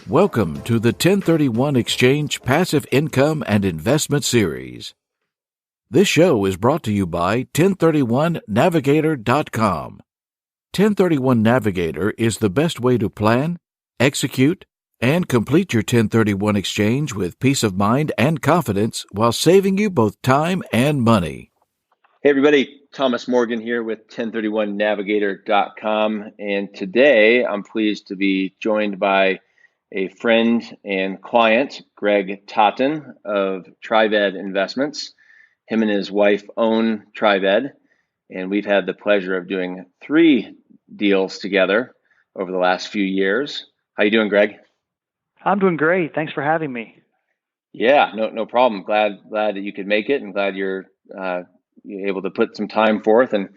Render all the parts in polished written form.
Welcome to the 1031 Exchange Passive Income and Investment Series. This show is brought to you by 1031navigator.com. 1031 Navigator is the best way to plan, execute, and complete your 1031 exchange with peace of mind and confidence while saving you both time and money. Hey everybody, Thomas Morgan here with 1031navigator.com, and today I'm pleased to be joined by a friend and client, Greg Totten of Trived Investments. Him and his wife own Trived, and we've had the pleasure of doing 3 deals together over the last few years. How you doing, Greg? I'm doing great. Thanks for having me. Yeah, no problem. Glad that you could make it, and glad you're able to put some time forth, and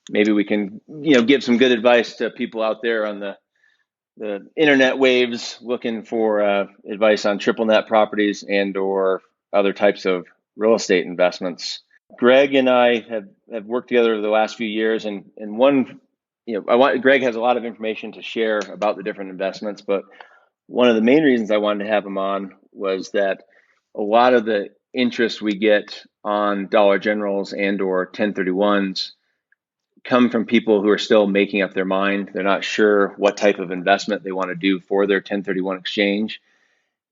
maybe we can give some good advice to people out there on the internet waves looking for advice on triple net properties and or other types of real estate investments. Greg and I have worked together over the last few years, and one, Greg has a lot of information to share about the different investments, but one of the main reasons I wanted to have him on was that a lot of the interest we get on Dollar Generals and or 1031s come from people who are still making up their mind. They're not sure what type of investment they want to do for their 1031 exchange.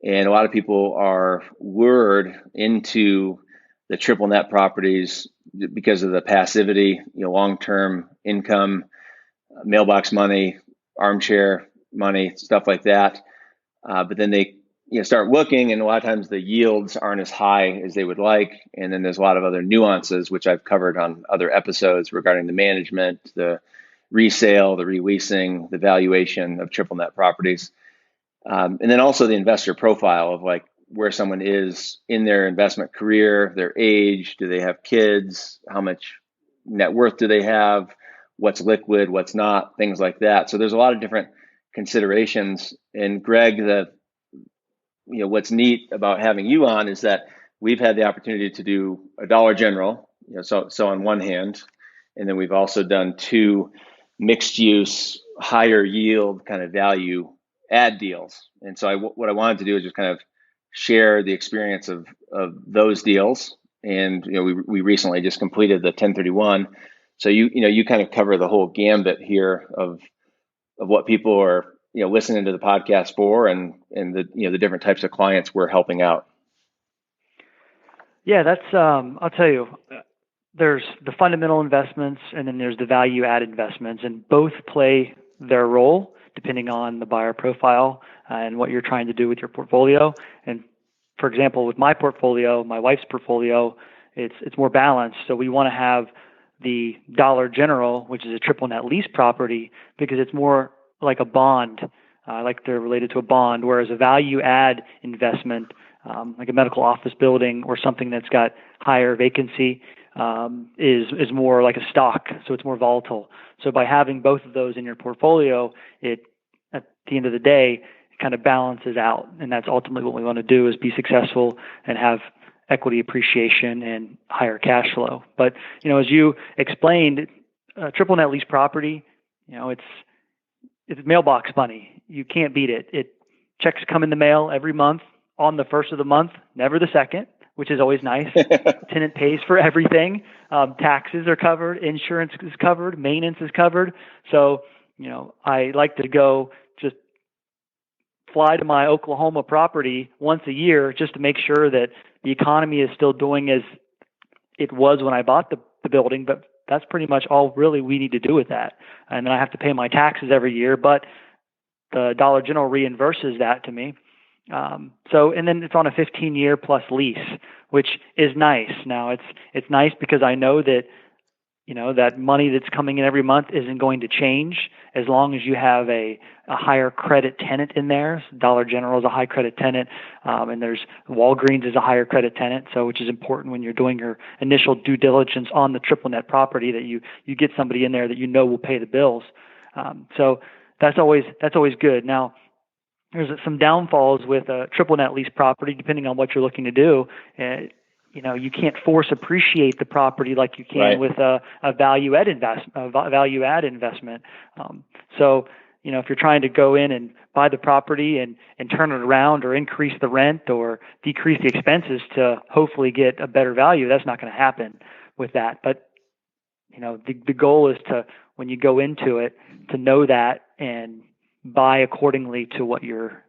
And a lot of people are lured into the triple net properties because of the passivity, long-term income, mailbox money, armchair money, stuff like that. But then they start looking, and a lot of times the yields aren't as high as they would like. And then there's a lot of other nuances, which I've covered on other episodes regarding the management, the resale, the releasing, the valuation of triple net properties. And then also the investor profile of like where someone is in their investment career, their age, do they have kids, how much net worth do they have, what's liquid, what's not, things like that. So there's a lot of different considerations. And Greg, what's neat about having you on is that we've had the opportunity to do a Dollar General, so on one hand, and then we've also done 2 mixed use, higher yield kind of value add deals. And so what I wanted to do is just kind of share the experience of those deals. And we recently just completed the 1031, so you kind of cover the whole gambit here of what people are listening to the podcast for, and the different types of clients we're helping out. Yeah, that's I'll tell you, there's the fundamental investments and then there's the value add investments, and both play their role depending on the buyer profile and what you're trying to do with your portfolio. And for example, with my portfolio, my wife's portfolio, it's more balanced. So we want to have the Dollar General, which is a triple net lease property, because it's more like a bond, like they're related to a bond, whereas a value add investment, like a medical office building or something that's got higher vacancy, is more like a stock, so it's more volatile. So by having both of those in your portfolio, it at the end of the day it kind of balances out, and that's ultimately what we want to do, is be successful and have equity appreciation and higher cash flow. But as you explained, triple net lease property, it's mailbox money. You can't beat it. Checks come in the mail every month on the first of the month, never the second, which is always nice. Tenant pays for everything. Taxes are covered. Insurance is covered. Maintenance is covered. So, I like to go just fly to my Oklahoma property once a year just to make sure that the economy is still doing as it was when I bought the building, but that's pretty much all really we need to do with that. And then I have to pay my taxes every year, but the Dollar General reimburses that to me. And then it's on a 15-year plus lease, which is nice. Now it's nice because I know that, that money that's coming in every month isn't going to change as long as you have a higher credit tenant in there. So Dollar General is a high credit tenant, and there's Walgreens is a higher credit tenant. So which is important when you're doing your initial due diligence on the triple net property, that you get somebody in there that will pay the bills. So that's always good. Now, there's some downfalls with a triple net lease property, depending on what you're looking to do. You can't force appreciate the property like you can with a value add investment. So if you're trying to go in and buy the property and turn it around or increase the rent or decrease the expenses to hopefully get a better value, that's not going to happen with that. But, the goal is to, when you go into it, to know that and buy accordingly to what you're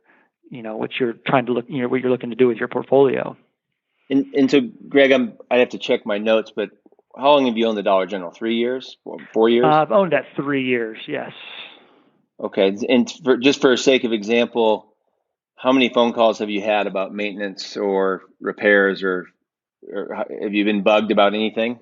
trying to what you're looking to do with your portfolio. And so, Greg, I'd have to check my notes, but how long have you owned the Dollar General? 3 years? 4 years? I've owned that 3 years, yes. Okay. And just for sake of example, how many phone calls have you had about maintenance or repairs, or have you been bugged about anything?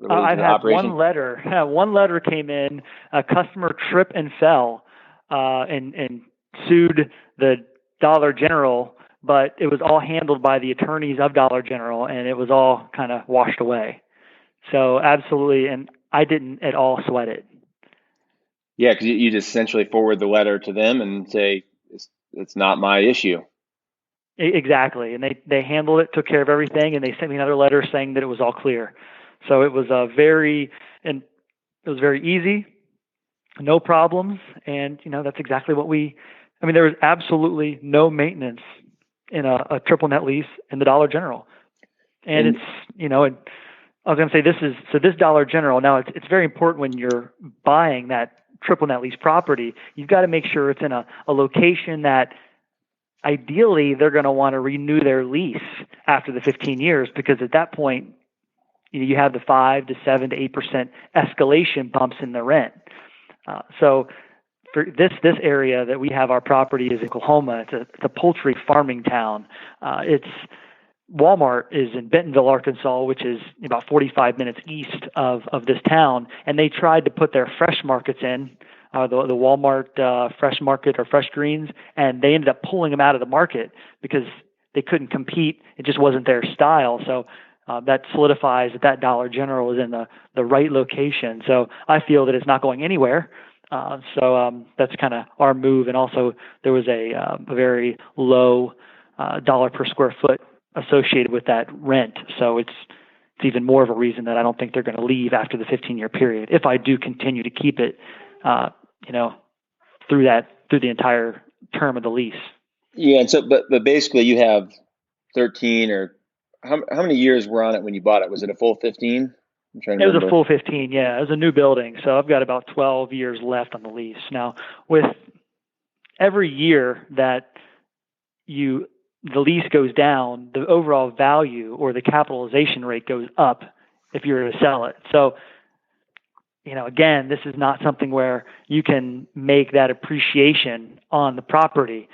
I've had one letter. One letter came in. A customer tripped and fell and sued the Dollar General, but it was all handled by the attorneys of Dollar General, and it was all kind of washed away. So absolutely, and I didn't at all sweat it. Yeah, because you just essentially forward the letter to them and say, it's not my issue. Exactly, and they handled it, took care of everything, and they sent me another letter saying that it was all clear. So it was very easy, no problems, and that's exactly what there was absolutely no maintenance in a triple net lease in the Dollar General, and it's I was going to say this Dollar General. Now it's very important when you're buying that triple net lease property, you've got to make sure it's in a location that ideally they're going to want to renew their lease after the 15 years, because at that point you have the 5 to 7 to 8% escalation bumps in the rent. So for this area that we have our property is in Oklahoma. It's a poultry farming town. Walmart is in Bentonville, Arkansas, which is about 45 minutes east of this town, and they tried to put their fresh markets in, the Walmart fresh market or fresh greens, and they ended up pulling them out of the market because they couldn't compete. It just wasn't their style. So that solidifies that Dollar General is in the right location. So I feel that it's not going anywhere. So that's kind of our move. And also there was a very low dollar per square foot associated with that rent. So it's even more of a reason that I don't think they're going to leave after the 15-year period, if I do continue to keep it, through the entire term of the lease. Yeah. And so, but basically you have 13 or how many years were on it when you bought it? Was it a full 15? I'm trying to remember. It was a full 15. Yeah. It was a new building. So I've got about 12 years left on the lease. Now, with every year that the lease goes down, the overall value or the capitalization rate goes up if you were to sell it. So, again, this is not something where you can make that appreciation on the property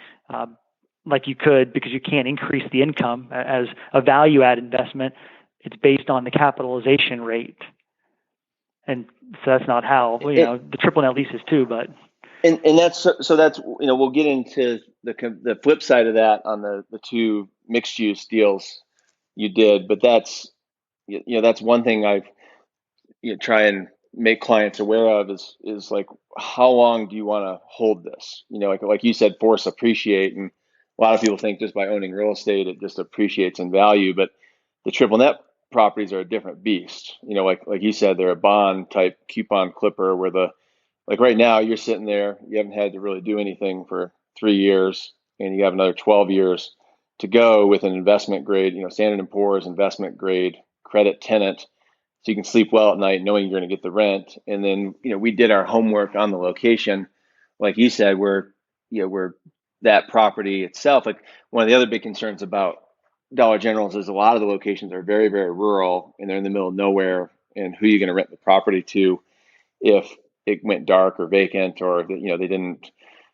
like you could, because you can't increase the income as a value add investment. It's based on the capitalization rate. And so that's not how, the triple net leases too, but. And that's we'll get into the flip side of that on the two mixed use deals you did, but that's one thing I've try and make clients aware of is like, how long do you want to hold this? Like you said, force appreciate, and a lot of people think just by owning real estate it just appreciates in value, but the triple net properties are a different beast. Like you said, they're a bond type coupon clipper where like right now, you're sitting there, you haven't had to really do anything for 3 years, and you have another 12 years to go with an investment grade, Standard & Poor's investment grade credit tenant. So you can sleep well at night knowing you're going to get the rent. And then, we did our homework on the location. Like you said, we're that property itself. Like one of the other big concerns about Dollar Generals is a lot of the locations are very, very rural, and they're in the middle of nowhere. And who are you going to rent the property to if it went dark or vacant, or they didn't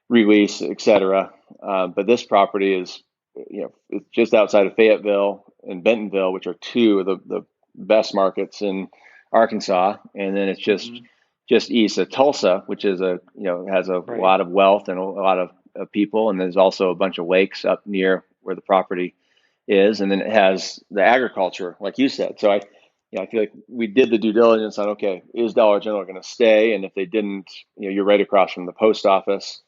release, et cetera. But this property is, it's just outside of Fayetteville and Bentonville, which are two of the best markets in Arkansas. And then it's just east of Tulsa, which is has a right. lot of wealth and a lot of people. And there's also a bunch of lakes up near where the property is. And then it has the agriculture, like you said. So I feel like we did the due diligence on, okay, is Dollar General going to stay? And if they didn't, you're right across from the post office.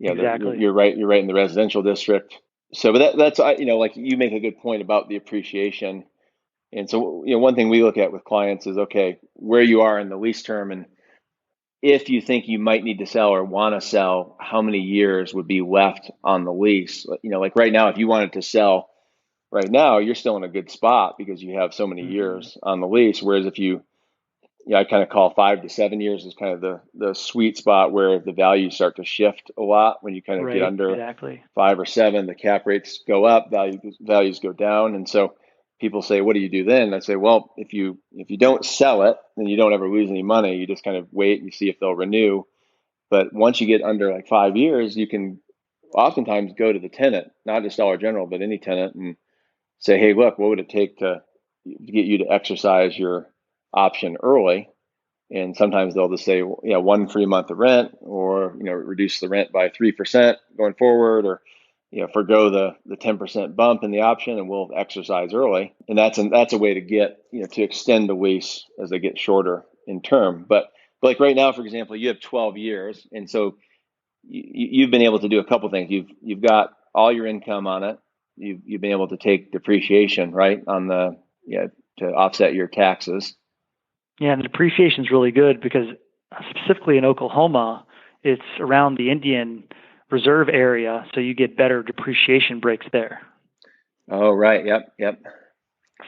Exactly. You're right in the residential district. So, but that's like you make a good point about the appreciation. And so, one thing we look at with clients is, okay, where you are in the lease term, and if you think you might need to sell or want to sell, how many years would be left on the lease? Like right now, if you wanted to sell right now, you're still in a good spot because you have so many years on the lease. Whereas if I kind of call 5 to 7 years is kind of the sweet spot where the values start to shift a lot. When you kind of get under exactly. 5 or 7, the cap rates go up, values go down. And so people say, what do you do then? I say, well, if you don't sell it, then you don't ever lose any money. You just kind of wait and you see if they'll renew. But once you get under like 5 years, you can oftentimes go to the tenant, not just Dollar General, but any tenant, and say, hey, look, what would it take to get you to exercise your option early? And sometimes they'll just say, well, 1 free month of rent, or reduce the rent by 3% going forward, or forgo the 10% bump in the option, and we'll exercise early. And that's a way to get to extend the lease as they get shorter in term. But like right now, for example, you have 12 years, and so you've been able to do a couple things. You've got all your income on it. You've been able to take depreciation right on to offset your taxes. Yeah, and the depreciation is really good because specifically in Oklahoma, it's around the Indian Reserve area, so you get better depreciation breaks there. Oh, right. Yep.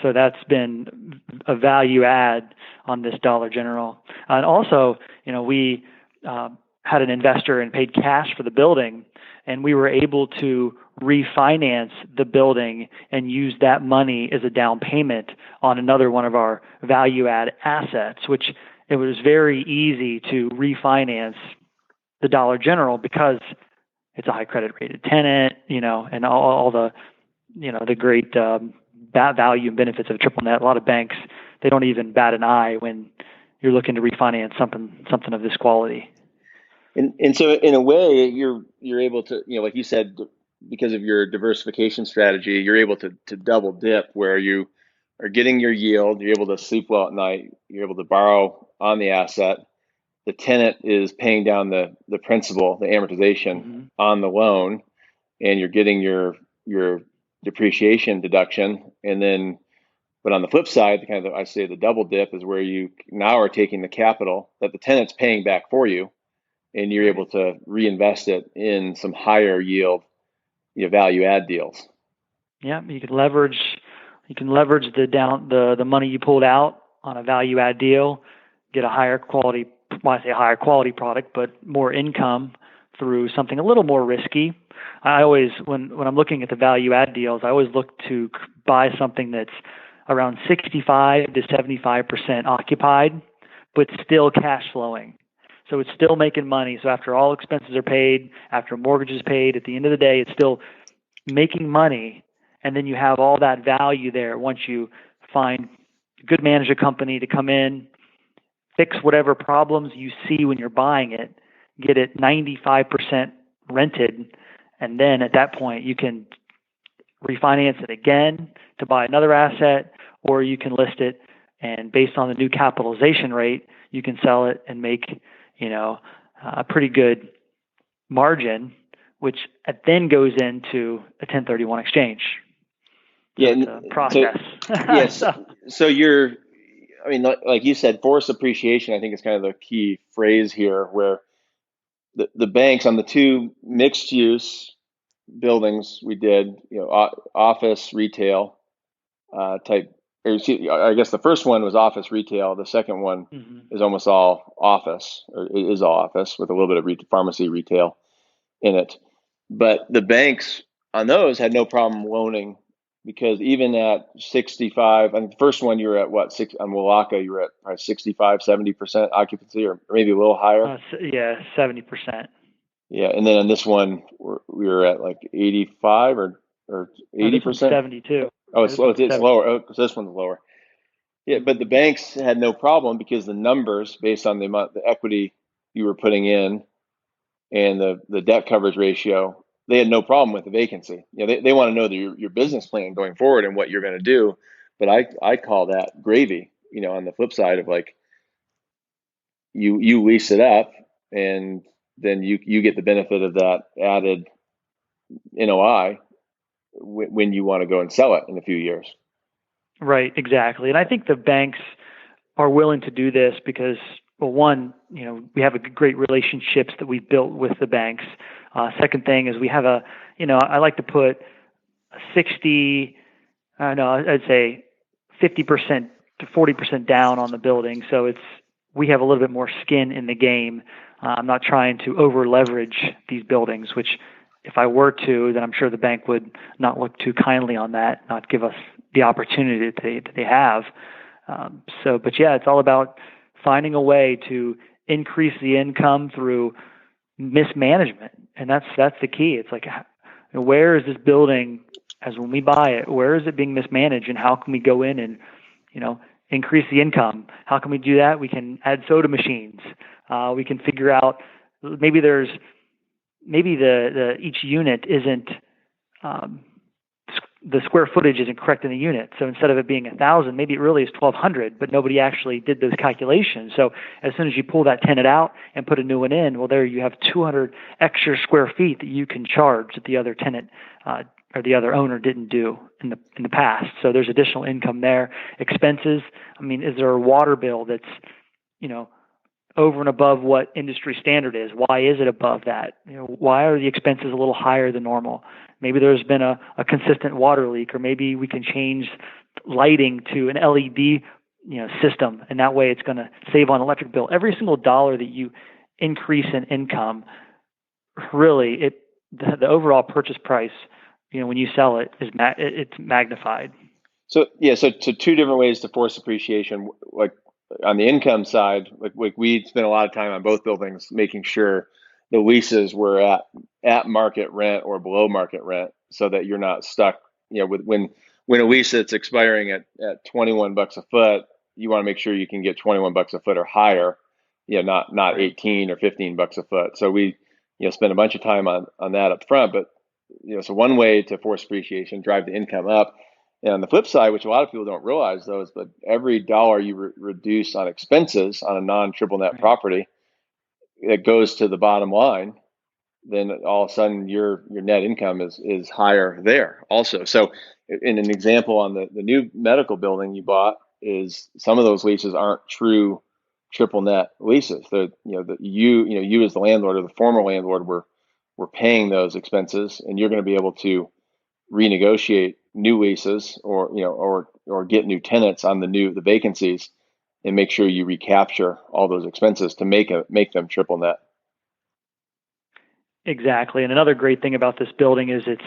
So that's been a value add on this Dollar General. And also, we had an investor and paid cash for the building, and we were able to refinance the building and use that money as a down payment on another one of our value add assets, which it was very easy to refinance the Dollar General because it's a high credit rated tenant, and all the, the great value and benefits of a triple net. A lot of banks, they don't even bat an eye when you're looking to refinance something of this quality. And so in a way, you're able to, like you said, because of your diversification strategy, you're able to double dip where you are getting your yield, you're able to sleep well at night, you're able to borrow on the asset. The tenant is paying down the principal, the amortization on the loan, and you're getting your depreciation deduction. And then, but on the flip side, I say the double dip is where you now are taking the capital that the tenant's paying back for you, and you're able to reinvest it in some higher yield, value add deals. Yeah, you can leverage the money you pulled out on a value add deal, get a higher quality. Well, I say higher quality product, but more income through something a little more risky. I always, when I'm looking at the value add deals, I always look to buy something that's around 65 to 75% occupied, but still cash flowing. So it's still making money. So after all expenses are paid, after mortgage is paid, at the end of the day, it's still making money. And then you have all that value there once you find a good management company to come in, fix whatever problems you see when you're buying it, get it 95% rented, and then at that point you can refinance it again to buy another asset, or you can list it, and based on the new capitalization rate, you can sell it and make a pretty good margin, which then goes into a 1031 exchange. Yeah, process. Yes. So you're, like you said, forced appreciation, I think is kind of the key phrase here, where the banks on the two mixed use buildings we did, office retail type. I guess the first one was office retail. The second one is almost all office, or it is all office with a little bit of pharmacy retail in it. But the banks on those had no problem loaning, because even at 65, and the first one you were at what, on Willaca, you were at probably 65, 70% occupancy, or maybe a little higher. 70%. Yeah, and then on this one we were at like 85 or 80%. 72. Oh, it's lower. Oh, so this one's lower. Yeah, but the banks had no problem because the numbers based on the equity you were putting in and the debt coverage ratio, they had no problem with the vacancy. They want to know your business plan going forward and what you're going to do. But I call that gravy. On the flip side of like you lease it up, and then you get the benefit of that added NOI when you want to go and sell it in a few years. Right, exactly. And I think the banks are willing to do this because well, one, we have a great relationships that we've built with the banks. Second thing is we have I like to put 60, I'd say 50% to 40% down on the building. So we have a little bit more skin in the game. I'm not trying to over leverage these buildings, which if I were to, then I'm sure the bank would not look too kindly on that, not give us the opportunity that they have. But yeah, it's all about finding a way to increase the income through mismanagement. And that's the key. It's like, where is this building, as when we buy it, where is it being mismanaged, and how can we go in and, increase the income? How can we do that? We can add soda machines. We can figure out maybe each unit isn't, the square footage isn't correct in the unit. So instead of it being 1,000, maybe it really is 1,200, but nobody actually did those calculations. So as soon as you pull that tenant out and put a new one in, well, there you have 200 extra square feet that you can charge that the other tenant or the other owner didn't do in the past. So there's additional income there. Expenses. I mean, is there a water bill that's, over and above what industry standard is? Why is it above that? Why are the expenses a little higher than normal? Maybe there's been a consistent water leak, or maybe we can change lighting to an LED, system, and that way it's going to save on electric bill. Every single dollar that you increase in income, really, the overall purchase price, when you sell it, it's magnified. So two different ways to force appreciation. Like on the income side, like we spent a lot of time on both buildings making sure the leases were at market rent or below market rent, so that you're not stuck, with when a lease that's expiring at $21 a foot, you want to make sure you can get $21 a foot or higher, not 18 or $15 a foot. So we, spend a bunch of time on that up front. But so one way to force appreciation, drive the income up. And on the flip side, which a lot of people don't realize though, is that every dollar you reduce on expenses on a non-triple net property, that goes to the bottom line, then all of a sudden your net income is higher there also. So in an example on the new medical building you bought, is some of those leases aren't true triple net leases. You as the landlord or the former landlord were paying those expenses, and you're going to be able to renegotiate new leases or get new tenants on the vacancies, and make sure you recapture all those expenses to make them triple net. Exactly. And another great thing about this building is it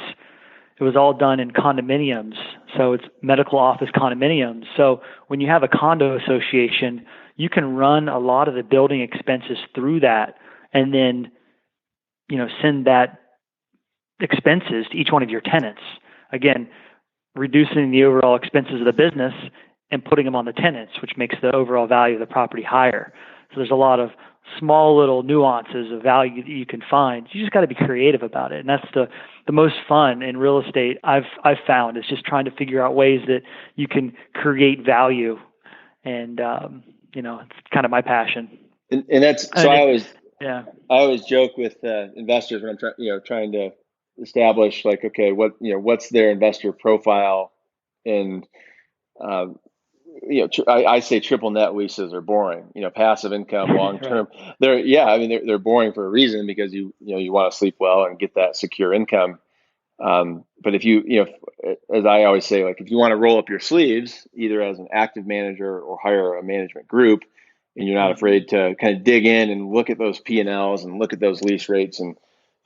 was all done in condominiums. So it's medical office condominiums. So when you have a condo association, you can run a lot of the building expenses through that, and then, send that expenses to each one of your tenants. Again, reducing the overall expenses of the business and putting them on the tenants, which makes the overall value of the property higher. So there's a lot of small little nuances of value that you can find. You just got to be creative about it. And that's the most fun in real estate I've found, is just trying to figure out ways that you can create value. And, it's kind of my passion. And that's, so I always joke with investors when I'm trying to establish, like, okay, what's their investor profile? And, I say triple net leases are boring. Passive income, long term. Right. They're boring for a reason, because you want to sleep well and get that secure income. But if you as I always say, like, if you want to roll up your sleeves, either as an active manager or hire a management group, and you're not afraid to kind of dig in and look at those P&Ls and look at those lease rates and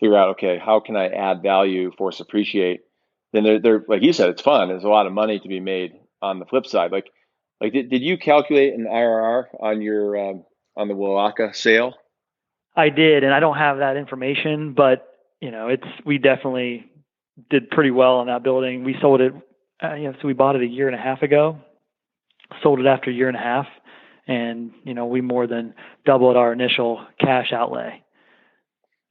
figure out, okay, how can I add value, force appreciate? Then they're like you said, it's fun. There's a lot of money to be made on the flip side. Like did you calculate an IRR on your on the Willaca sale? I did, and I don't have that information, but we definitely did pretty well on that building. We sold it, so we bought it a year and a half ago, sold it after a year and a half, and we more than doubled our initial cash outlay.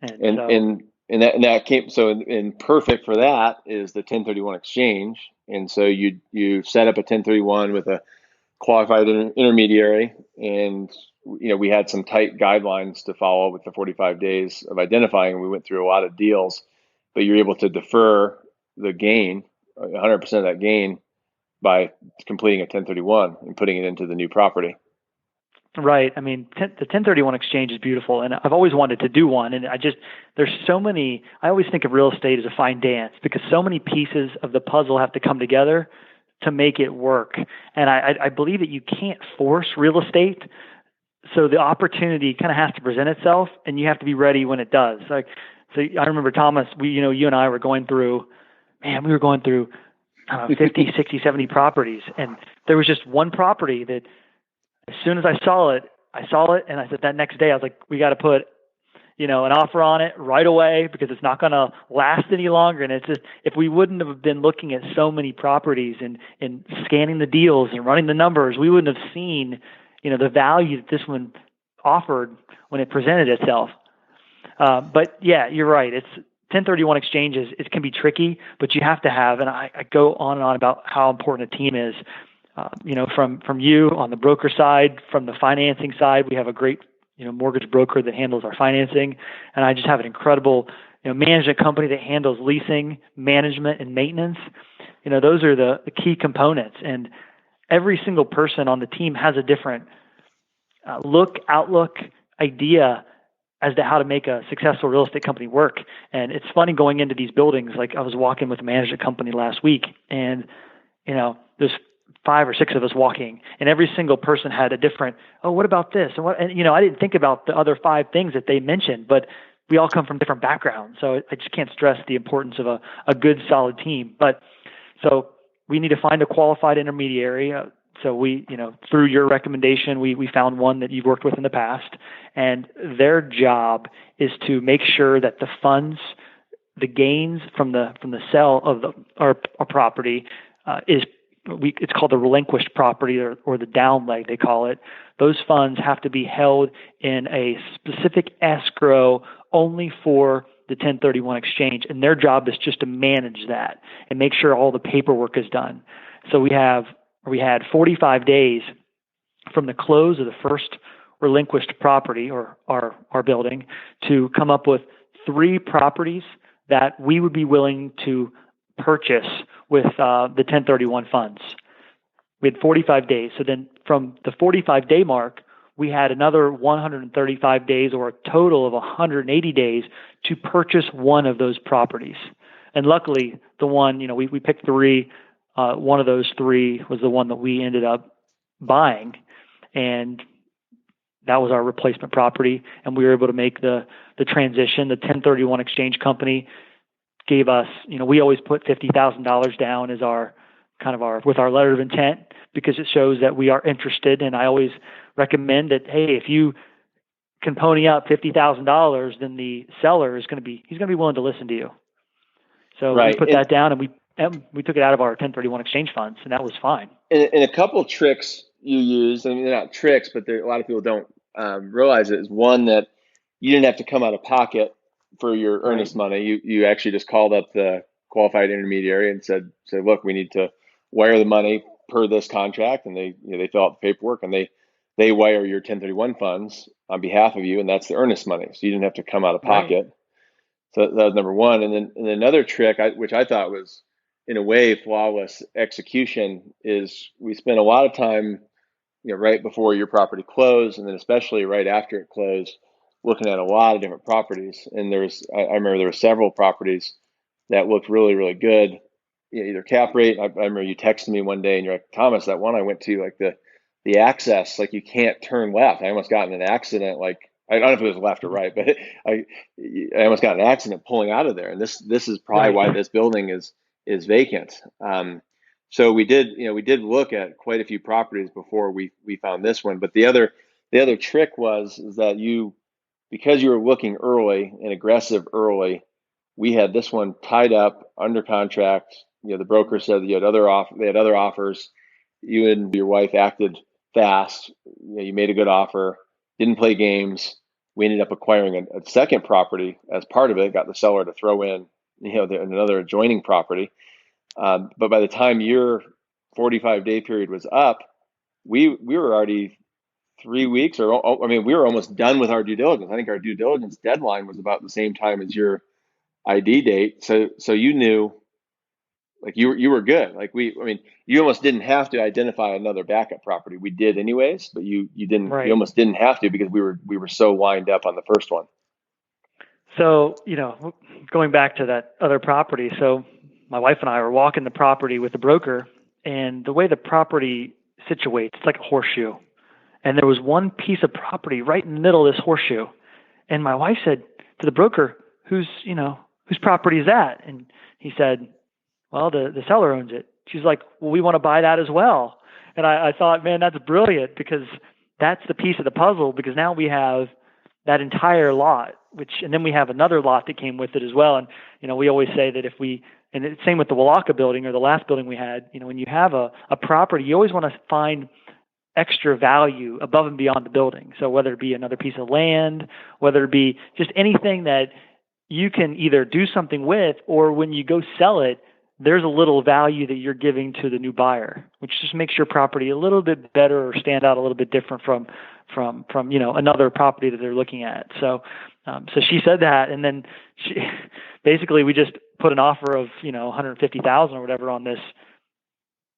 And that came, so in perfect for that is the 1031 exchange. And so you set up a 1031 with a qualified intermediary, and we had some tight guidelines to follow with the 45 days of identifying. We went through a lot of deals, but you're able to defer the gain, 100% of that gain, by completing a 1031 and putting it into the new property. Right. I mean, the 1031 exchange is beautiful, and I've always wanted to do one. And there's so many. I always think of real estate as a fine dance because so many pieces of the puzzle have to come together to make it work. And I believe that you can't force real estate. So the opportunity kind of has to present itself, and you have to be ready when it does. So I remember, Thomas, you and I were going through, I don't know, 50, 60, 70 properties. And there was just one property that as soon as I saw it, and I said that next day, I was like, we got to put, an offer on it right away because it's not going to last any longer. And it's just, if we wouldn't have been looking at so many properties and scanning the deals and running the numbers, we wouldn't have seen, the value that this one offered when it presented itself. But yeah, you're right. It's 1031 exchanges. It can be tricky, but you have to have, and I go on and on about how important a team is. From you on the broker side, from the financing side, we have a great, mortgage broker that handles our financing. And I just have an incredible, management company that handles leasing, management, and maintenance. Those are the key components. And every single person on the team has a different outlook, idea as to how to make a successful real estate company work. And it's funny going into these buildings. Like I was walking with a management company last week, and, there's 5 or 6 of us walking, and every single person had a different, oh, what about this? And I didn't think about the other 5 things that they mentioned, but we all come from different backgrounds. So I just can't stress the importance of a good, solid team. But so we need to find a qualified intermediary. So we, through your recommendation, we found one that you've worked with in the past, and their job is to make sure that the funds, the gains from the sale of our property it's called the relinquished property or the down leg, they call it. Those funds have to be held in a specific escrow only for the 1031 exchange. And their job is just to manage that and make sure all the paperwork is done. So we had 45 days from the close of the first relinquished property or our building to come up with 3 properties that we would be willing to purchase with the 1031 funds. We had 45 days. So then from the 45-day mark, we had another 135 days or a total of 180 days to purchase one of those properties. And luckily, the one, we picked 3. One of those 3 was the one that we ended up buying. And that was our replacement property. And we were able to make the transition. The 1031 exchange company gave us, we always put $50,000 down as with our letter of intent, because it shows that we are interested. And I always recommend that, hey, if you can pony up $50,000, then the seller he's going to be willing to listen to you. So right. We put that down, and we took it out of our 1031 exchange funds, and that was fine. And a couple of tricks you use, I mean, they're not tricks, but a lot of people don't realize it, is one that you didn't have to come out of pocket for your earnest money. You actually just called up the qualified intermediary and said, look, we need to wire the money per this contract, and they fill out the paperwork, and they wire your 1031 funds on behalf of you, and that's the earnest money. So you didn't have to come out of pocket. Right. So that was number one. And then another trick, which I thought was in a way flawless execution, is we spent a lot of time, right before your property closed, and then especially right after it closed, looking at a lot of different properties. And I remember there were several properties that looked really, really good. Either cap rate. I remember you texted me one day and you're like, Thomas, that one I went to, like the access, like you can't turn left. I almost got in an accident. Like, I don't know if it was left or right, but I almost got in an accident pulling out of there. And this is probably why this building is vacant. So we did look at quite a few properties before we found this one. But the other trick is that because you were looking early and aggressive early, we had this one tied up under contract. The broker said that they had other offers. You and your wife acted fast. You made a good offer, didn't play games. We ended up acquiring a second property as part of it, got the seller to throw in, another adjoining property. But by the time your 45-day period was up, we were already 3 weeks, we were almost done with our due diligence. I think our due diligence deadline was about the same time as your ID date. So you knew, like you were good. Like I mean, you almost didn't have to identify another backup property. We did anyways, but you didn't. Right. You almost didn't have to because we were so wind up on the first one. So, going back to that other property, so my wife and I were walking the property with the broker, and the way the property situates, it's like a horseshoe. And there was one piece of property right in the middle of this horseshoe. And my wife said to the broker, whose property is that? And he said, well, the seller owns it. She's like, well, we want to buy that as well. And I thought, man, that's brilliant, because that's the piece of the puzzle, because now we have that entire lot, and then we have another lot that came with it as well. And, we always say that and it's same with the Walaka building or the last building we had, when you have a property, you always want to find extra value above and beyond the building. So whether it be another piece of land, whether it be just anything that you can either do something with, or when you go sell it, there's a little value that you're giving to the new buyer, which just makes your property a little bit better or stand out a little bit different from another property that they're looking at. So she said that, and then basically we just put an offer of $150,000 or whatever on this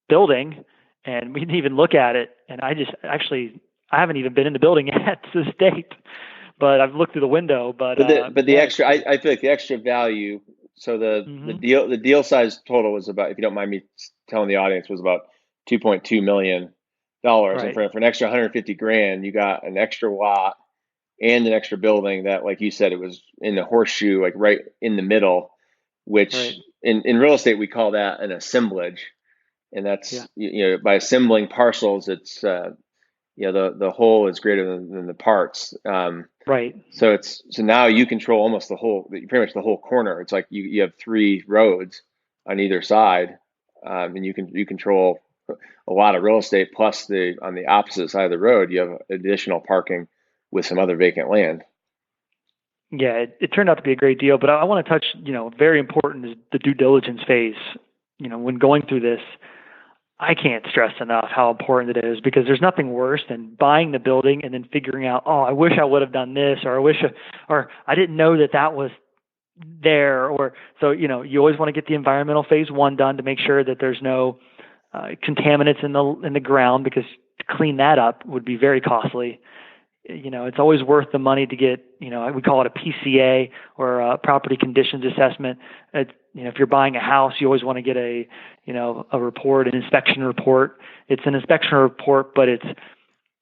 building, and we didn't even look at it. And I haven't even been in the building yet to this date, but I've looked through the window. But the extra, I feel like the extra value. So the deal size total was about, if you don't mind me telling the audience, was about $2.2 million. Right. And for an extra 150 grand, you got an extra lot and an extra building that, like you said, it was in the horseshoe, like right in the middle, which right. in real estate, we call that an assemblage. And that's, by assembling parcels, it's, the whole is greater than the parts. Right. So now you control almost pretty much the whole corner. It's like you have 3 roads on either side, and you control a lot of real estate. Plus on the opposite side of the road, you have additional parking with some other vacant land. Yeah, it turned out to be a great deal. But I want to touch, very important is the due diligence phase. When going through this, I can't stress enough how important it is, because there's nothing worse than buying the building and then figuring out, oh, I wish I would have done this, or I didn't know that was there. So you always want to get the environmental phase 1 done to make sure that there's no contaminants in the ground, because to clean that up would be very costly. It's always worth the money to get, we call it a PCA, or a property conditions assessment. If you're buying a house, you always want to get a report, an inspection report. It's an inspection report, but it's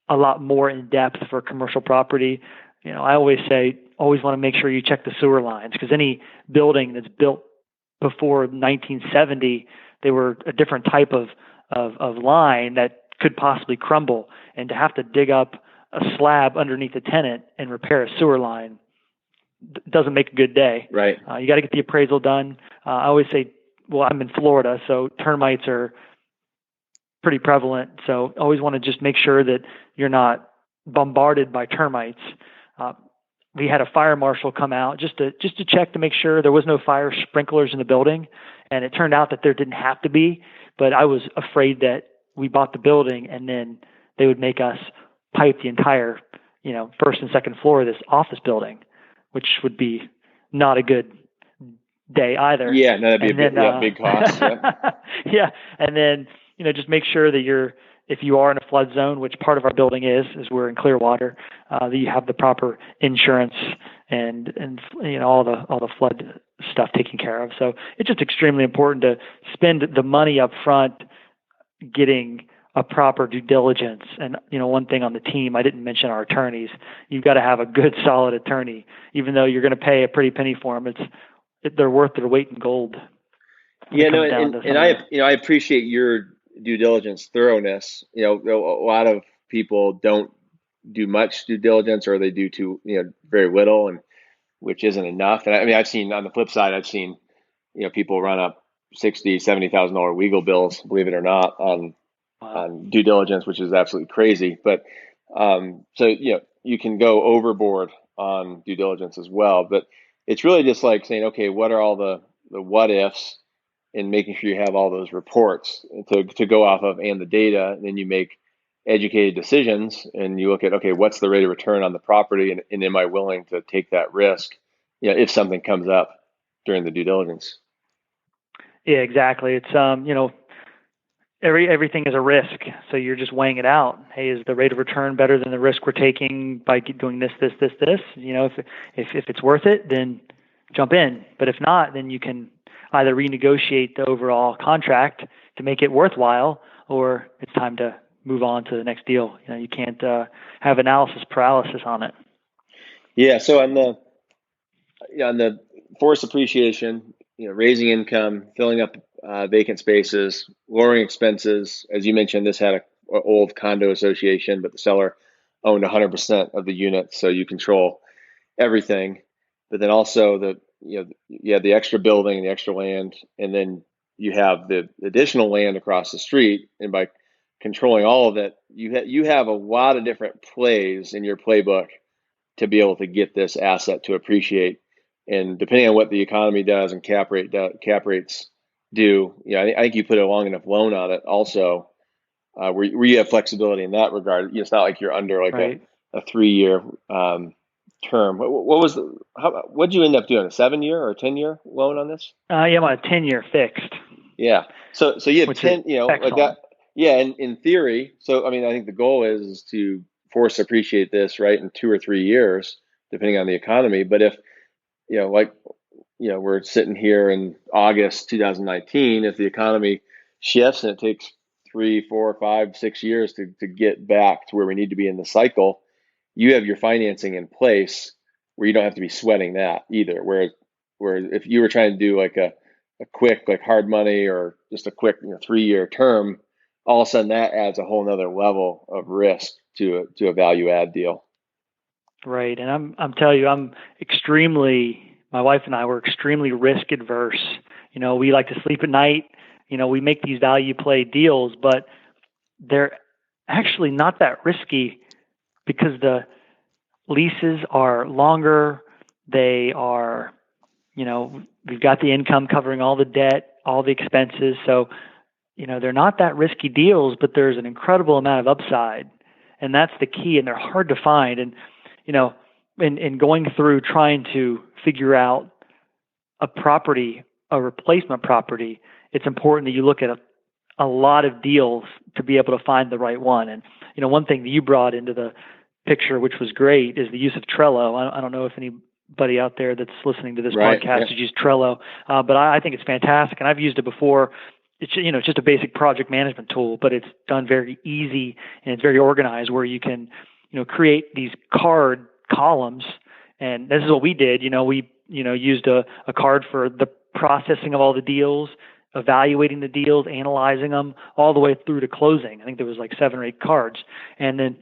a lot more in depth for commercial property. I always say, always want to make sure you check the sewer lines, because any building that's built before 1970, they were a different type of line that could possibly crumble, and to have to dig up a slab underneath a tenant and repair a sewer line doesn't make a good day. Right. You got to get the appraisal done. I always say, well, I'm in Florida, so termites are pretty prevalent. So always want to just make sure that you're not bombarded by termites. We had a fire marshal come out just to check to make sure there was no fire sprinklers in the building, and it turned out that there didn't have to be. But I was afraid that we bought the building and then they would make us pipe the entire, first and second floor of this office building, which would be not a good day either. Yeah, no, that'd be a big cost. Yeah. Yeah, and then just make sure that if you are in a flood zone, which part of our building is we're in Clearwater, that you have the proper insurance and all the flood stuff taken care of. So it's just extremely important to spend the money up front getting a proper due diligence. And, one thing on the team, I didn't mention our attorneys. You've got to have a good, solid attorney. Even though you're going to pay a pretty penny for them, they're worth their weight in gold. Yeah, no, and I appreciate your due diligence thoroughness. A lot of people don't do much due diligence, or they do very little, and which isn't enough. And I've seen, on the flip side, people run up $60,000-$70,000 legal bills, believe it or not, on due diligence, which is absolutely crazy. But so you can go overboard on due diligence as well. But it's really just like saying, okay, what are all the what ifs, and making sure you have all those reports to go off of, and the data. And then you make educated decisions, and you look at, okay, what's the rate of return on the property, and am I willing to take that risk, if something comes up during the due diligence? Yeah, exactly. It's everything is a risk, so you're just weighing it out. Hey, is the rate of return better than the risk we're taking by doing this? If it's worth it, then jump in. But if not, then you can either renegotiate the overall contract to make it worthwhile, or it's time to move on to the next deal. You can't have analysis paralysis on it. Yeah. So on the forced appreciation, raising income, filling up vacant spaces, lowering expenses. As you mentioned, this had an old condo association, but the seller owned 100% of the units, so you control everything. But then also you have the extra building, the extra land, and then you have the additional land across the street. And by controlling all of it, you have a lot of different plays in your playbook to be able to get this asset to appreciate. And depending on what the economy does and cap rates do, I think you put a long enough loan on it also, where you have flexibility in that regard. It's not like you're under like Right. a 3-year term. What'd you end up doing? A 7-year or a 10-year loan on this? I'm on a 10-year fixed. Yeah. So you have 10, excellent. like that. Yeah. And in theory, I think the goal is to force appreciate this right in 2 or 3 years, depending on the economy. But if, we're sitting here in August 2019, if the economy shifts and it takes 3, 4, 5, 6 years to get back to where we need to be in the cycle, you have your financing in place where you don't have to be sweating that either. Where if you were trying to do like a quick, like hard money or just a quick 3-year term, all of a sudden that adds a whole nother level of risk to a value add deal. Right. And I'm telling you, my wife and I were extremely risk adverse. We like to sleep at night. We make these value play deals, but they're actually not that risky because the leases are longer. They are, we've got the income covering all the debt, all the expenses. So, they're not that risky deals, but there's an incredible amount of upside. And that's the key. And they're hard to find. And, in going through trying to figure out a replacement property, it's important that you look at a lot of deals to be able to find the right one. And, one thing that you brought into the picture, which was great, is the use of Trello. I don't know if anybody out there that's listening to this podcast has used Trello, but I think it's fantastic, and I've used it before. It's just a basic project management tool, but it's done very easy and it's very organized where you can create these card columns. And this is what we did. We used a card for the processing of all the deals, evaluating the deals, analyzing them all the way through to closing. I think there was like 7 or 8 cards. And then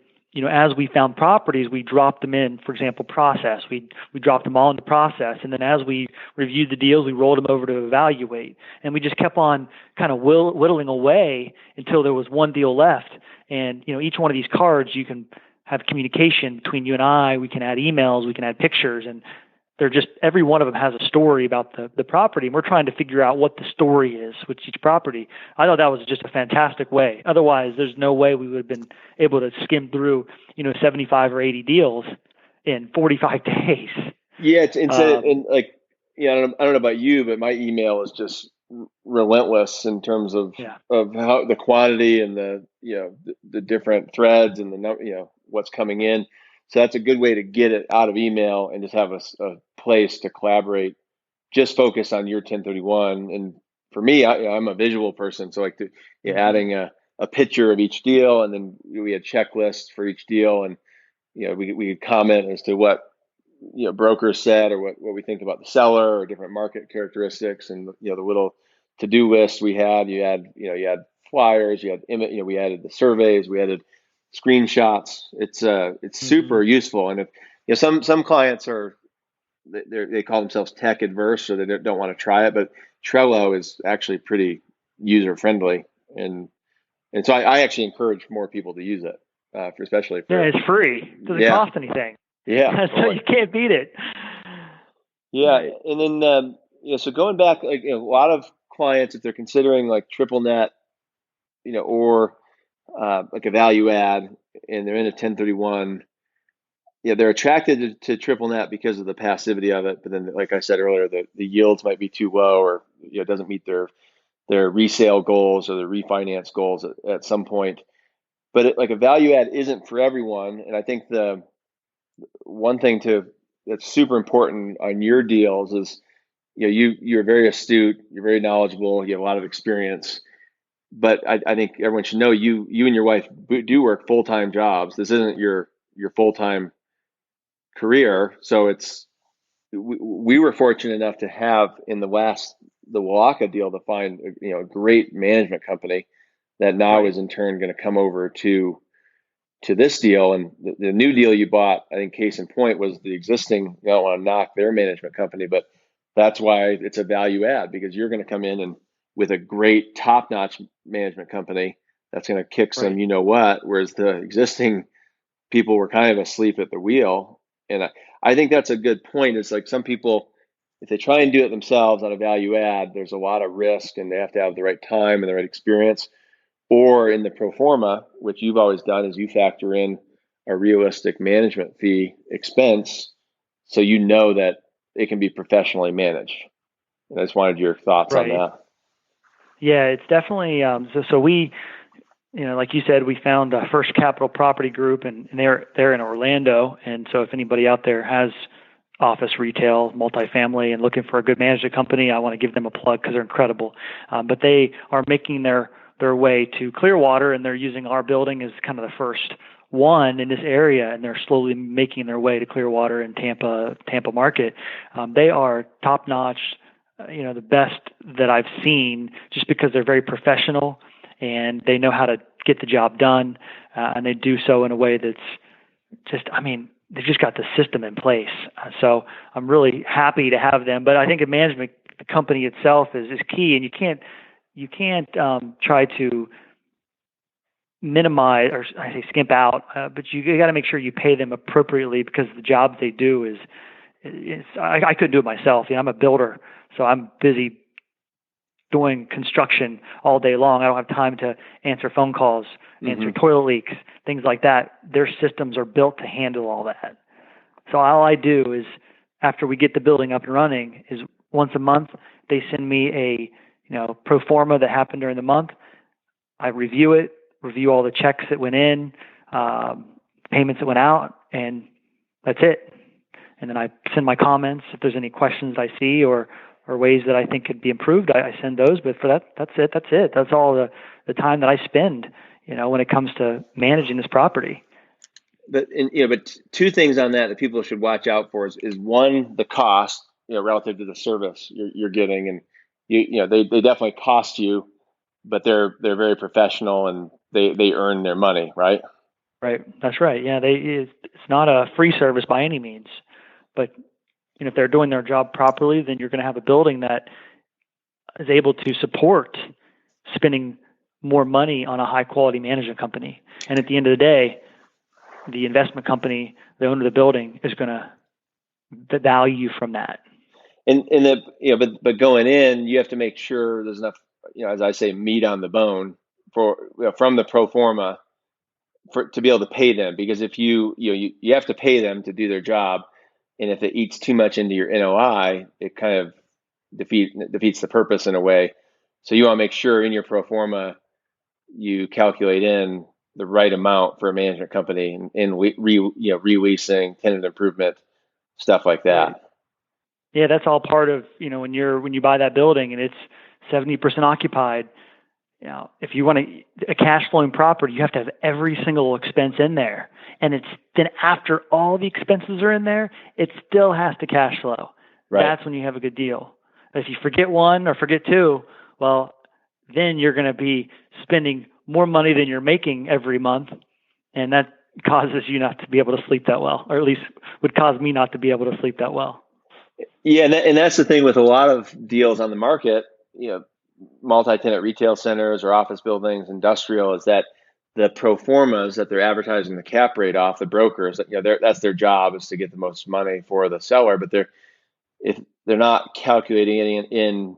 as we found properties, we dropped them in, for example, process. We dropped them all into process. And then as we reviewed the deals, we rolled them over to evaluate. And we just kept on kind of whittling away until there was one deal left. And, each one of these cards, you can have communication between you and I. We can add emails, we can add pictures, and they're just, every one of them has a story about the property. And we're trying to figure out what the story is with each property. I thought that was just a fantastic way. Otherwise, there's no way we would have been able to skim through, 75 or 80 deals in 45 days. Yeah. I don't know about you, but my email is just relentless in terms of how the quantity and the different threads and what's coming in. So that's a good way to get it out of email and just have a place to collaborate, just focus on your 1031. And for me, I'm a visual person. So like adding a picture of each deal, and then we had checklists for each deal. And, we could comment as to what, brokers said or what we think about the seller or different market characteristics. And, the little to-do list we had, you had flyers, we added the surveys, we added screenshots. It's super useful. And if some clients they call themselves tech adverse, so they don't want to try it, but Trello is actually pretty user friendly, and so I actually encourage more people to use it, especially for it's free. It doesn't cost anything. Yeah, so you can't beat it. Yeah, and then so going back, like a lot of clients, if they're considering like triple net, or like a value add, and they're in a 1031, they're attracted to triple net because of the passivity of it. But then, like I said earlier, the yields might be too low, or it doesn't meet their their resale goals or their refinance goals at some point. But like a value add isn't for everyone. And I think the one thing that's super important on your deals is, you're very astute, you're very knowledgeable, you have a lot of experience. But I think everyone should know you and your wife do work full-time jobs. This isn't your full-time career. So we were fortunate enough to have in the Walaka deal to find a great management company that now Right. is in turn going to come over to this deal. And the new deal you bought, I think case in point was the existing. I don't want to knock their management company, but that's why it's a value add, because you're going to come in and with a great top-notch management company that's going to kick some, Right. whereas the existing people were kind of asleep at the wheel. And I think that's a good point. It's like some people, if they try and do it themselves on a value add, there's a lot of risk and they have to have the right time and the right experience. Or in the pro forma, which you've always done, is you factor in a realistic management fee expense so that it can be professionally managed. And I just wanted your thoughts on Right. that. Yeah, it's definitely so we, like you said, we found a First Capital Property Group, and they're in Orlando. And so if anybody out there has office, retail, multifamily, and looking for a good management company, I want to give them a plug because they're incredible. But they are making their way to Clearwater, and they're using our building as kind of the first one in this area, and they're slowly making their way to Clearwater and Tampa market. They are top notch, the best that I've seen, just because they're very professional and they know how to get the job done, and they do so in a way that's just, they've just got the system in place. So I'm really happy to have them. But I think a management company itself is key, and you can't try to minimize, or I say skimp out, but you got to make sure you pay them appropriately, because the job they do I couldn't do it myself. I'm a builder, so I'm busy doing construction all day long. I don't have time to answer phone calls, answer toilet leaks, things like that. Their systems are built to handle all that. So all I do is, after we get the building up and running, is once a month they send me a pro forma that happened during the month. I review it, review all the checks that went in, payments that went out, and that's it. And then I send my comments if there's any questions I see or ways that I think could be improved. I send those, but for that's it. That's all the time that I spend, when it comes to managing this property. But two things on that people should watch out for is one, the cost, relative to the service you're getting, and they definitely cost you, but they're very professional and they earn their money, right? Right. That's right. Yeah. It's not a free service by any means, but if they're doing their job properly, then you're going to have a building that is able to support spending more money on a high quality management company. And at the end of the day, the investment company, the owner of the building, is going to value from that. But going in, you have to make sure there's enough, as I say, meat on the bone from the pro forma to be able to pay them. Because if you have to pay them to do their job, and if it eats too much into your NOI, it kind of defeats the purpose in a way. So you want to make sure in your pro forma you calculate in the right amount for a management company in releasing, tenant improvement, stuff like that. Right. Yeah, that's all part of when you buy that building and it's 70% occupied. If you want a cash flowing property, you have to have every single expense in there, and it's then after all the expenses are in there, it still has to cash flow. Right. That's when you have a good deal. If you forget one or forget two, well, then you're going to be spending more money than you're making every month, and that causes you not to be able to sleep that well, or at least would cause me not to be able to sleep that well. Yeah, and that's the thing with a lot of deals on the market, multi-tenant retail centers or office buildings, industrial, is that the pro formas that they're advertising the cap rate off, the brokers, that's their job, is to get the most money for the seller, but if they're not calculating any in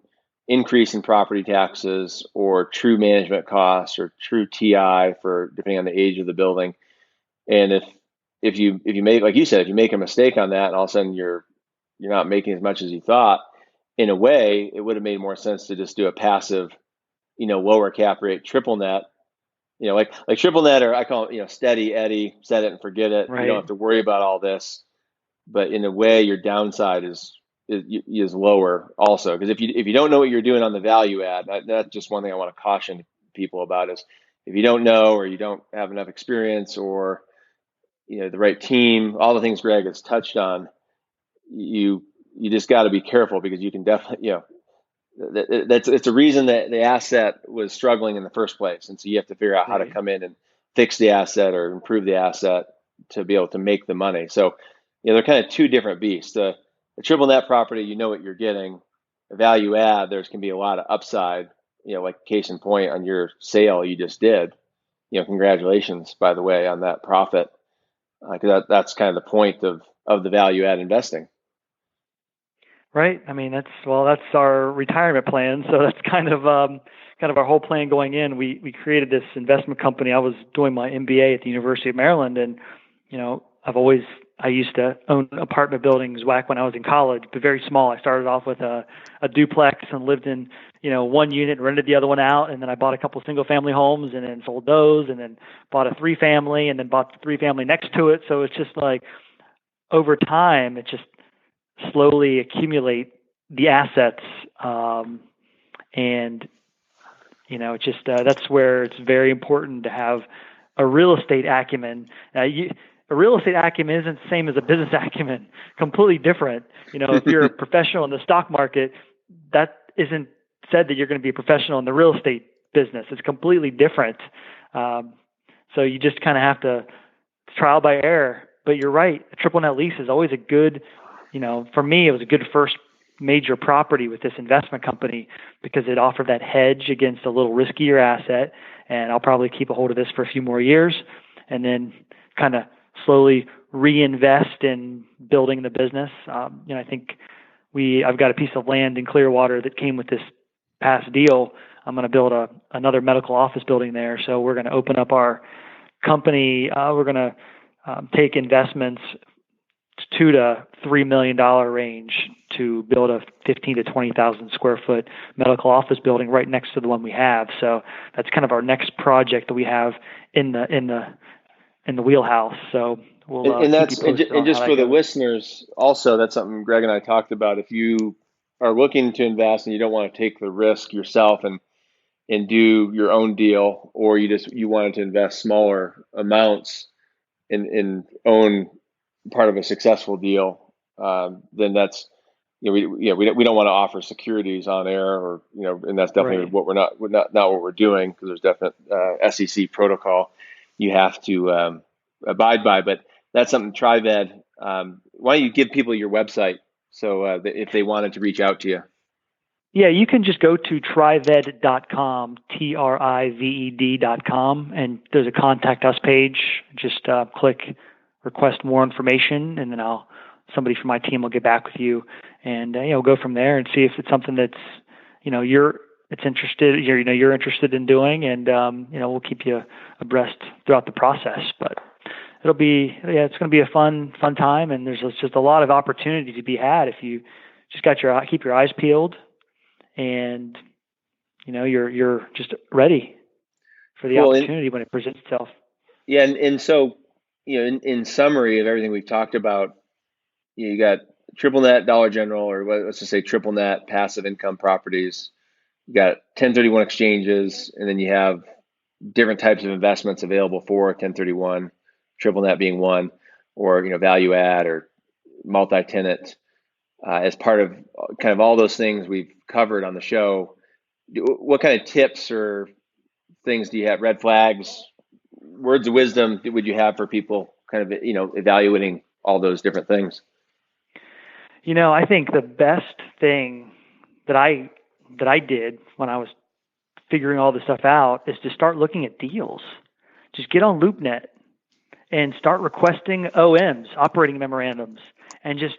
increase in property taxes or true management costs or true TI for depending on the age of the building. And if you make, like you said, if you make a mistake on that and all of a sudden you're not making as much as you thought, in a way, it would have made more sense to just do a passive lower cap rate, triple net, like triple net, or I call it, steady Eddie, set it and forget it. You don't Right. have to worry about all this, but in a way, your downside is lower also, because if you don't know what you're doing on the value add, that's just one thing I want to caution people about is if you don't know or you don't have enough experience or the right team, all the things Greg has touched on, you just got to be careful, because you can definitely it's a reason that the asset was struggling in the first place, and so you have to figure out how to Right. come in and fix the asset or improve the asset to be able to make the money. So they're kind of two different beasts. The triple net property, you know what you're getting. The value add, there's can be a lot of upside. Like case in point on your sale you just did. Congratulations, by the way, on that profit, because that's kind of the point of the value add investing. Right. I mean, that's our retirement plan. So that's kind of our whole plan going in. We created this investment company. I was doing my MBA at the University of Maryland, and I used to own apartment buildings back when I was in college, but very small. I started off with a duplex and lived in one unit, rented the other one out, and then I bought a couple single family homes and then sold those, and then bought a 3-family and then bought the 3-family next to it. So it's just like over time, it just slowly accumulate the assets, and that's where it's very important to have a real estate acumen. A real estate acumen isn't the same as a business acumen. Completely different. If you're a professional in the stock market, that isn't said that you're going to be a professional in the real estate business. It's completely different. So you just kind of have to trial by error. But you're right. A triple net lease is always a good. For me, it was a good first major property with this investment company because it offered that hedge against a little riskier asset. And I'll probably keep a hold of this for a few more years and then kind of slowly reinvest in building the business. I think I've got a piece of land in Clearwater that came with this past deal. I'm going to build another medical office building there. So we're going to open up our company. We're going to take investments $2 to $3 million range to build a 15 to 20,000 square foot medical office building right next to the one we have. So that's kind of our next project that we have in the wheelhouse. So we'll and keep you posted and just on how for that the goes. listeners, also that's something Greg and I talked about. If you are looking to invest and you don't want to take the risk yourself and do your own deal, or you wanted to invest smaller amounts and own part of a successful deal, then that's we don't want to offer securities on air, or and that's definitely Right. what we're not what we're doing, because there's definite SEC protocol you have to abide by. But that's something Trived. Why don't you give people your website so that if they wanted to reach out to you? Yeah, you can just go to trived.com, TRIVED.com, and there's a contact us page. Just click request more information, and then somebody from my team will get back with you, and go from there and see if it's something that's you're interested in doing, and we'll keep you abreast throughout the process. But it's going to be a fun time, and there's just a lot of opportunity to be had if you just keep your eyes peeled, and you're just ready for the opportunity when it presents itself. Yeah, and so in summary of everything we've talked about, you got triple net Dollar General, or let's just say triple net passive income properties. You got 1031 exchanges, and then you have different types of investments available for 1031, triple net being one, or value add or multi-tenant. As part of kind of all those things we've covered on the show, what kind of tips or things do you have, red flags, words of wisdom would you have for people kind of evaluating all those different things? I think the best thing that I did when I was figuring all this stuff out is to start looking at deals. Just get on LoopNet and start requesting OMs, operating memorandums, and just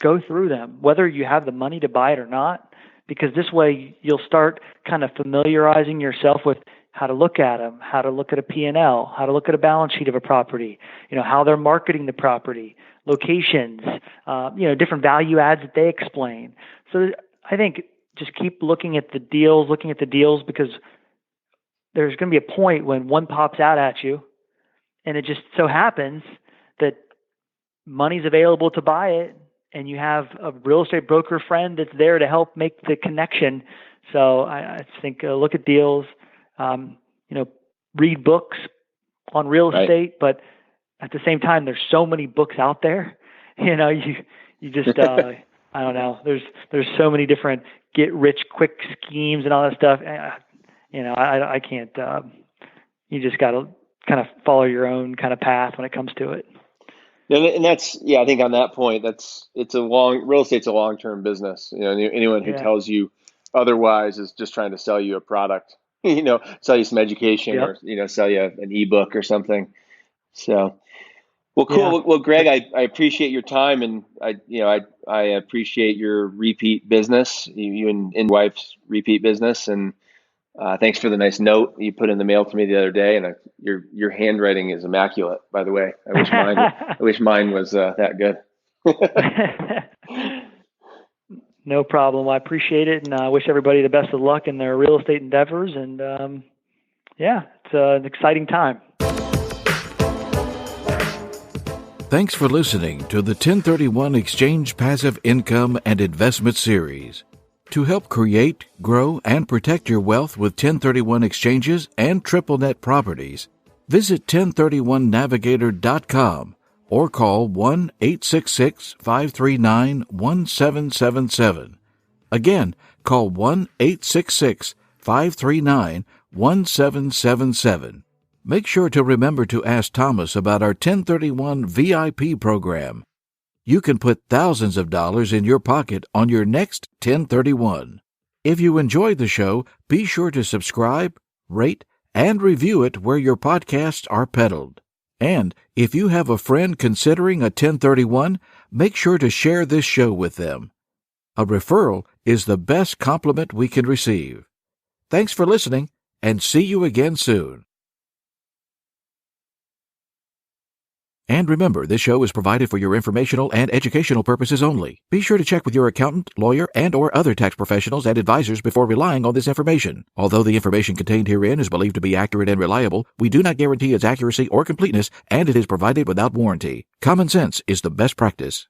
go through them, whether you have the money to buy it or not, because this way you'll start kind of familiarizing yourself with how to look at them, how to look at a P&L, how to look at a balance sheet of a property, how they're marketing the property, locations, different value adds that they explain. So I think just keep looking at the deals, because there's going to be a point when one pops out at you, and it just so happens that money's available to buy it, and you have a real estate broker friend that's there to help make the connection. So I think look at deals, read books on real estate, but at the same time, there's so many books out there. You just I don't know. There's so many different get rich quick schemes and all that stuff. I can't. You just got to kind of follow your own kind of path when it comes to it. And that's, I think on that point, real estate's a long-term business. Anyone who tells you otherwise is just trying to sell you a product, sell you some education or, sell you an ebook or something. So, well, cool. Yeah. Well, Greg, I appreciate your time, and I appreciate your repeat business, you and wife's repeat business. And thanks for the nice note you put in the mail to me the other day. And your handwriting is immaculate, by the way. I wish mine was that good. No problem. I appreciate it, and I wish everybody the best of luck in their real estate endeavors. And it's an exciting time. Thanks for listening to the 1031 Exchange Passive Income and Investment Series. To help create, grow, and protect your wealth with 1031 exchanges and triple net properties, visit 1031navigator.com or call 1-866-539-1777. Again, call 1-866-539-1777. Make sure to remember to ask Thomas about our 1031 VIP program. You can put thousands of dollars in your pocket on your next 1031. If you enjoyed the show, be sure to subscribe, rate, and review it where your podcasts are peddled. And if you have a friend considering a 1031, make sure to share this show with them. A referral is the best compliment we can receive. Thanks for listening, and see you again soon. And remember, this show is provided for your informational and educational purposes only. Be sure to check with your accountant, lawyer, and/or other tax professionals and advisors before relying on this information. Although the information contained herein is believed to be accurate and reliable, we do not guarantee its accuracy or completeness, and it is provided without warranty. Common sense is the best practice.